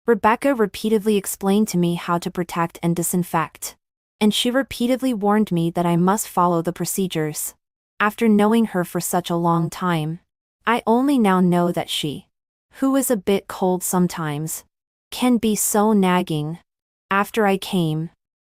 Rebecca repeatedly explained to me how to protect and disinfect. And she repeatedly warned me that I must follow the procedures. After knowing her for such a long time, I only now know that she, who is a bit cold sometimes, can be so nagging. After I came,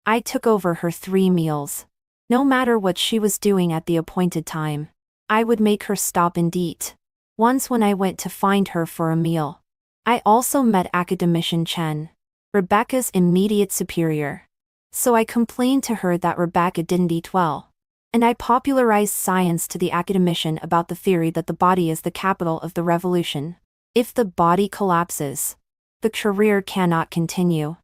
I took over her 3 meals. No matter what she was doing at the appointed time, I would make her stop and eat. Once when I went to find her for a meal, I also met Academician Chen, Rebecca's immediate superior. So I complained to her that Rebecca didn't eat well. And I popularized science to the academician about the theory that the body is the capital of the revolution. If the body collapses, the career cannot continue.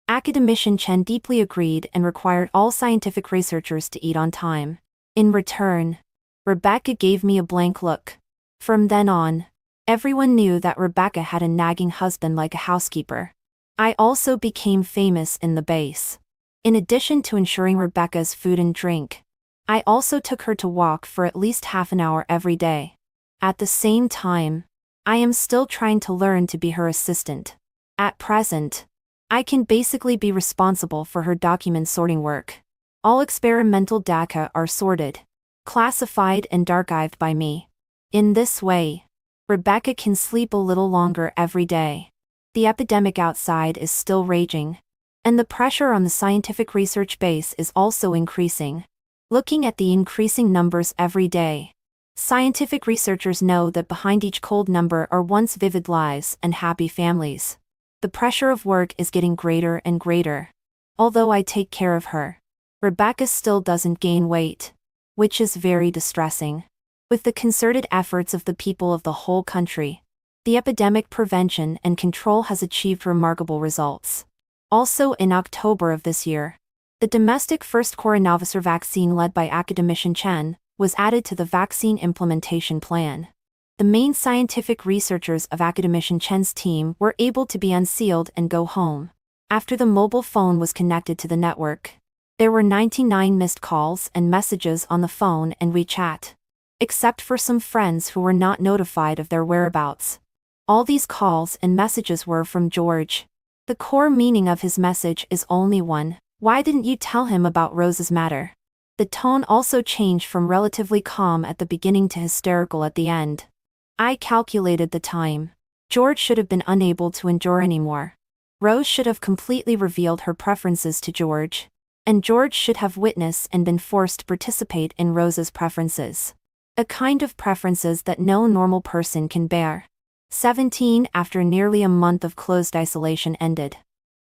Academician Chen deeply agreed and required all scientific researchers to eat on time. In return, Rebecca gave me a blank look. From then on, everyone knew that Rebecca had a nagging husband like a housekeeper. I also became famous in the base. In addition to ensuring Rebecca's food and drink, I also took her to walk for at least half an hour every day. At the same time, I am still trying to learn to be her assistant. At present, I can basically be responsible for her document sorting work. All experimental data are sorted, classified and archived by me. In this way, Rebecca can sleep a little longer every day. The epidemic outside is still raging, and the pressure on the scientific research base is also increasing. Looking at the increasing numbers every day, scientific researchers know that behind each cold number are once vivid lives and happy families. The pressure of work is getting greater and greater. Although I take care of her, Rebecca still doesn't gain weight, which is very distressing. With the concerted efforts of the people of the whole country, the epidemic prevention and control has achieved remarkable results. Also in October of this year, the domestic first coronavirus vaccine led by Academician Chen was added to the vaccine implementation plan. The main scientific researchers of Academician Chen's team were able to be unsealed and go home. After the mobile phone was connected to the network, there were 99 missed calls and messages on the phone and WeChat. Except for some friends who were not notified of their whereabouts. All these calls and messages were from George. The core meaning of his message is only one: why didn't you tell him about Rose's matter? The tone also changed from relatively calm at the beginning to hysterical at the end. I calculated the time. George should have been unable to endure anymore. Rose should have completely revealed her preferences to George. And George should have witnessed and been forced to participate in Rose's preferences. A kind of preferences that no normal person can bear. 17 After nearly a month of closed isolation ended,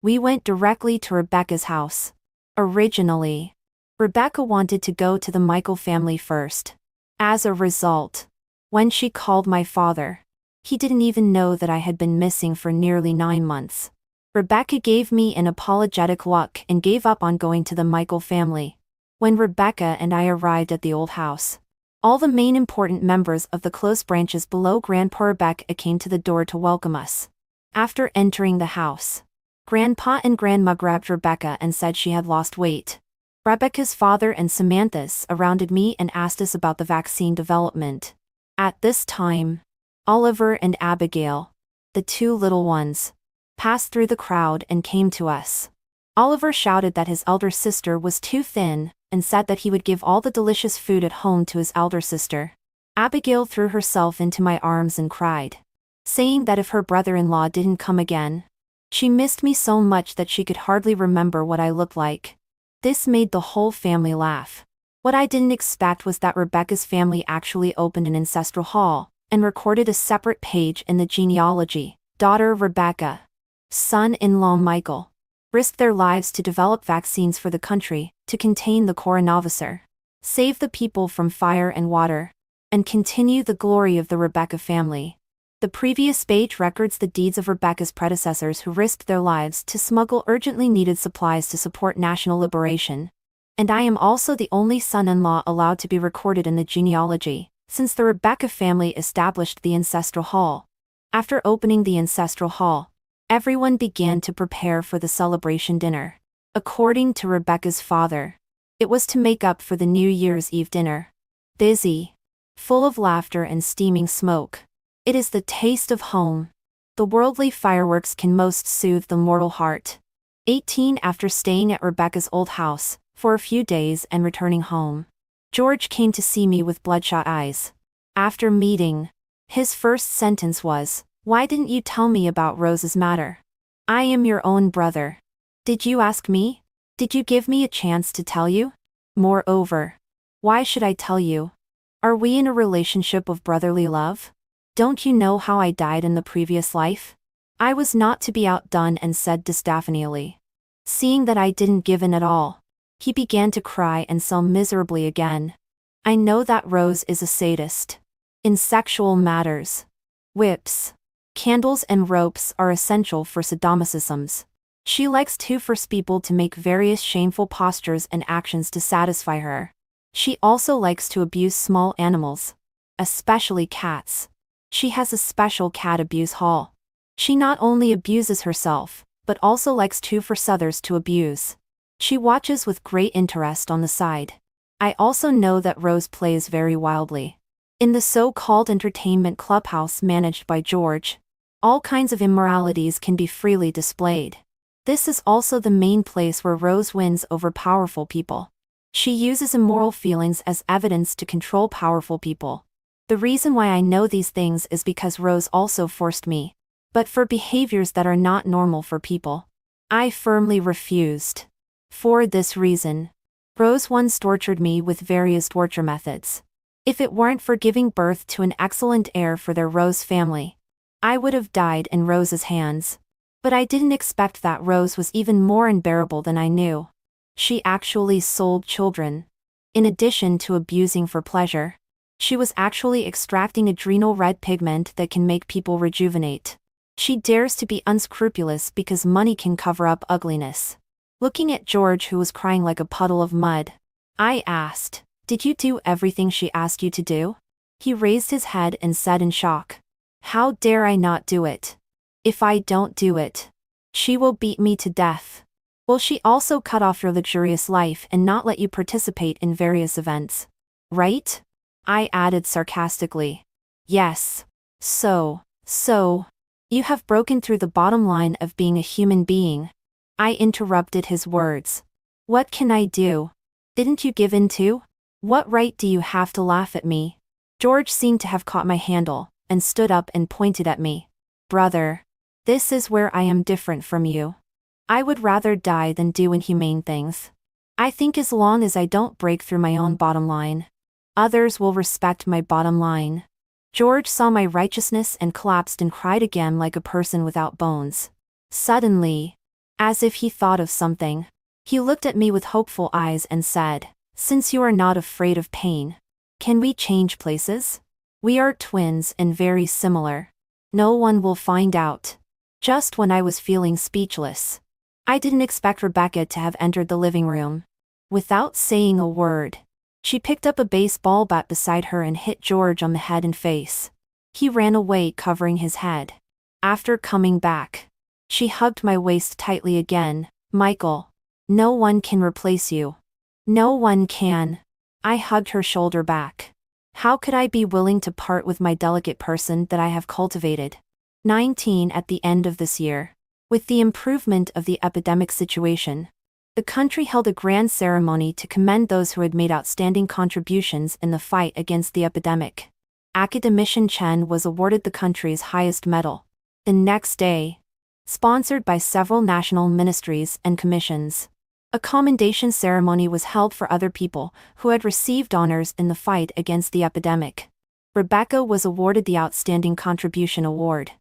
we went directly to Rebecca's house. Originally, Rebecca wanted to go to the Michael family first. As a result, when she called my father, he didn't even know that I had been missing for nearly 9 months. Rebecca gave me an apologetic look and gave up on going to the Michael family. When Rebecca and I arrived at the old house, all the main important members of the close branches below Grandpa Rebecca came to the door to welcome us. After entering the house, Grandpa and Grandma grabbed Rebecca and said she had lost weight. Rebecca's father and Samantha surrounded me and asked us about the vaccine development. At this time, Oliver and Abigail, the two little ones, passed through the crowd and came to us. Oliver shouted that his elder sister was too thin, and said that he would give all the delicious food at home to his elder sister. Abigail threw herself into my arms and cried, saying that if her brother-in-law didn't come again, she missed me so much that she could hardly remember what I looked like. This made the whole family laugh. What I didn't expect was that Rebecca's family actually opened an ancestral hall, and recorded a separate page in the genealogy. Daughter Rebecca, son-in-law Michael, risked their lives to develop vaccines for the country, to contain the coronavirus, save the people from fire and water, and continue the glory of the Rebecca family. The previous page records the deeds of Rebecca's predecessors who risked their lives to smuggle urgently needed supplies to support national liberation. And I am also the only son-in-law allowed to be recorded in the genealogy, since the Rebecca family established the ancestral hall. After opening the ancestral hall, everyone began to prepare for the celebration dinner. According to Rebecca's father, it was to make up for the New Year's Eve dinner. Busy, full of laughter and steaming smoke. It is the taste of home. The worldly fireworks can most soothe the mortal heart. 18 After staying at Rebecca's old house for a few days and returning home, George came to see me with bloodshot eyes. After meeting, his first sentence was, "Why didn't you tell me about Rose's matter? I am your own brother. Did you ask me? Did you give me a chance to tell you? Moreover, why should I tell you? Are we in a relationship of brotherly love? Don't you know how I died in the previous life?" I was not to be outdone and said distaffanially. Seeing that I didn't give in at all, he began to cry and sob miserably again. I know that Rose is a sadist. In sexual matters, whips, candles and ropes are essential for sadomasochisms. She likes to force people to make various shameful postures and actions to satisfy her. She also likes to abuse small animals, especially cats. She has a special cat abuse hall. She not only abuses herself, but also likes to force others to abuse. She watches with great interest on the side. I also know that Rose plays very wildly. In the so-called entertainment clubhouse managed by George, all kinds of immoralities can be freely displayed. This is also the main place where Rose wins over powerful people. She uses immoral feelings as evidence to control powerful people. The reason why I know these things is because Rose also forced me. But for behaviors that are not normal for people, I firmly refused. For this reason, Rose once tortured me with various torture methods. If it weren't for giving birth to an excellent heir for their Rose family, I would have died in Rose's hands. But I didn't expect that Rose was even more unbearable than I knew. She actually sold children. In addition to abusing for pleasure, she was actually extracting adrenal red pigment that can make people rejuvenate. She dares to be unscrupulous because money can cover up ugliness. Looking at George, who was crying like a puddle of mud, I asked, "Did you do everything she asked you to do?" He raised his head and said in shock, "How dare I not do it? If I don't do it, she will beat me to death. Will she also cut off your luxurious life and not let you participate in various events? Right?" I added sarcastically. "Yes. So, You have broken through the bottom line of being a human being. I interrupted his words. What can I do? Didn't you give in too? What right do you have to laugh at me? George seemed to have caught my handle, and stood up and pointed at me. Brother. This is where I am different from you. I would rather die than do inhumane things. I think as long as I don't break through my own bottom line, others will respect my bottom line. George saw my righteousness and collapsed and cried again like a person without bones. Suddenly, as if he thought of something, he looked at me with hopeful eyes and said, "Since you are not afraid of pain, can we change places? We are twins and very similar. No one will find out." Just when I was feeling speechless, I didn't expect Rebecca to have entered the living room. Without saying a word, she picked up a baseball bat beside her and hit George on the head and face. He ran away covering his head. After coming back, she hugged my waist tightly again. "Michael, no one can replace you. No one can." I hugged her shoulder back. How could I be willing to part with my delicate person that I have cultivated? 19 at the end of this year. With the improvement of the epidemic situation, the country held a grand ceremony to commend those who had made outstanding contributions in the fight against the epidemic. Academician Chen was awarded the country's highest medal. The next day, sponsored by several national ministries and commissions, a commendation ceremony was held for other people who had received honors in the fight against the epidemic. Rebecca was awarded the Outstanding Contribution Award.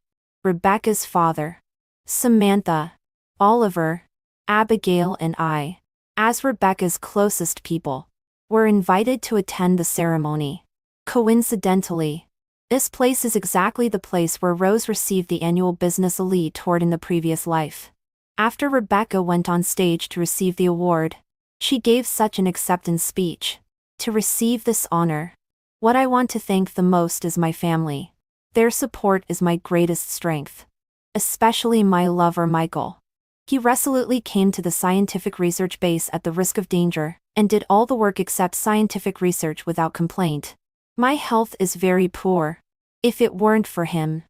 Rebecca's father, Samantha, Oliver, Abigail and I, as Rebecca's closest people, were invited to attend the ceremony. Coincidentally, this place is exactly the place where Rose received the annual Business Elite Award in the previous life. After Rebecca went on stage to receive the award, she gave such an acceptance speech. To receive this honor, what I want to thank the most is my family. Their support is my greatest strength. Especially my lover Michael. He resolutely came to the scientific research base at the risk of danger, and did all the work except scientific research without complaint. My health is very poor. If it weren't for him,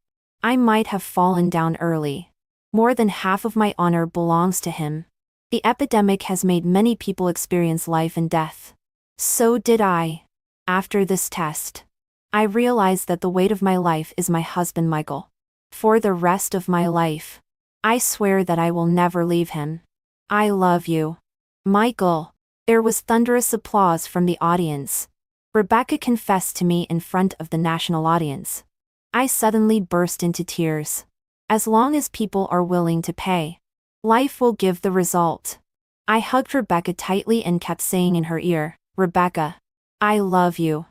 I might have fallen down early. More than half of my honor belongs to him. The epidemic has made many people experience life and death. So did I. After this test, I realized that the weight of my life is my husband Michael. For the rest of my life, I swear that I will never leave him. I love you, Michael. There was thunderous applause from the audience. Rebecca confessed to me in front of the national audience. I suddenly burst into tears. As long as people are willing to pay, life will give the result. I hugged Rebecca tightly and kept saying in her ear, "Rebecca, I love you."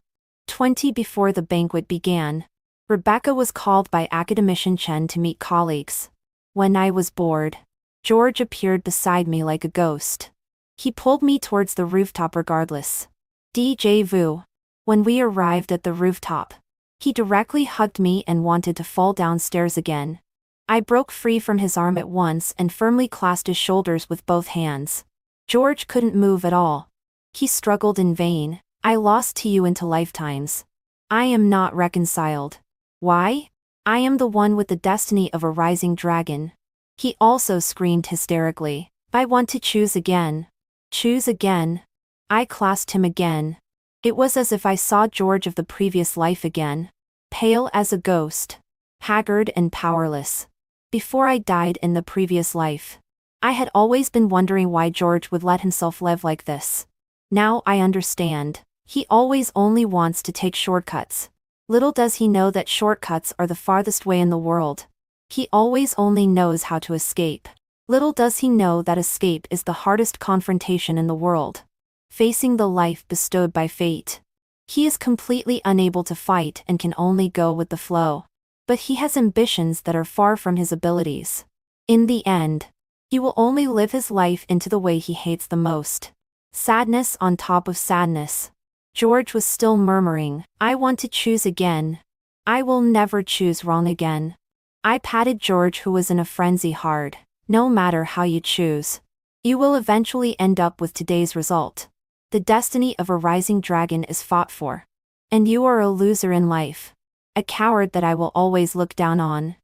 20 before the banquet began, Rebecca was called by Academician Chen to meet colleagues. When I was bored, George appeared beside me like a ghost. He pulled me towards the rooftop regardless. Déjà vu. When we arrived at the rooftop, he directly hugged me and wanted to fall downstairs again. I broke free from his arm at once and firmly clasped his shoulders with both hands. George couldn't move at all. He struggled in vain. "I lost to you into lifetimes. I am not reconciled. Why? I am the one with the destiny of a rising dragon." He also screamed hysterically, "I want to choose again. Choose again." I clasped him again. It was as if I saw George of the previous life again. Pale as a ghost. Haggard and powerless. Before I died in the previous life, I had always been wondering why George would let himself live like this. Now I understand. He always only wants to take shortcuts. Little does he know that shortcuts are the farthest way in the world. He always only knows how to escape. Little does he know that escape is the hardest confrontation in the world. Facing the life bestowed by fate. He is completely unable to fight and can only go with the flow. But he has ambitions that are far from his abilities. In the end, he will only live his life into the way he hates the most. Sadness on top of sadness. George was still murmuring, "I want to choose again. I will never choose wrong again." I patted George, who was in a frenzy, hard. "No matter how you choose, you will eventually end up with today's result. The destiny of a rising dragon is fought for. And you are a loser in life. A coward that I will always look down on."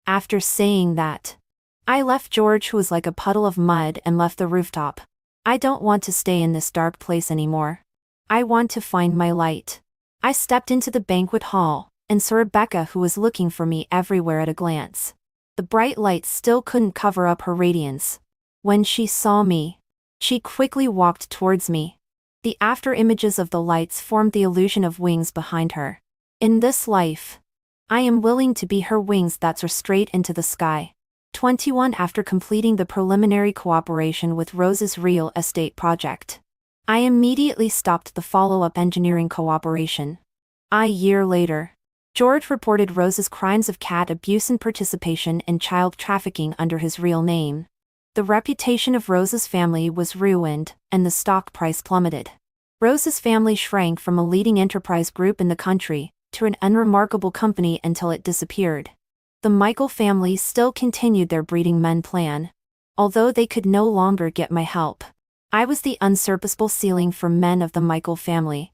After saying that, I left George, who was like a puddle of mud, and left the rooftop. I don't want to stay in this dark place anymore. I want to find my light. I stepped into the banquet hall, and saw Rebecca, who was looking for me everywhere at a glance. The bright lights still couldn't cover up her radiance. When she saw me, she quickly walked towards me. The after images of the lights formed the illusion of wings behind her. In this life, I am willing to be her wings that soar straight into the sky. 21 After completing the preliminary cooperation with Rose's real estate project, I immediately stopped the follow-up engineering cooperation. A year later, George reported Rose's crimes of cat abuse and participation in child trafficking under his real name. The reputation of Rose's family was ruined, and the stock price plummeted. Rose's family shrank from a leading enterprise group in the country to an unremarkable company until it disappeared. The Michael family still continued their breeding men plan. Although they could no longer get my help, I was the unsurpassable ceiling for men of the Michael family.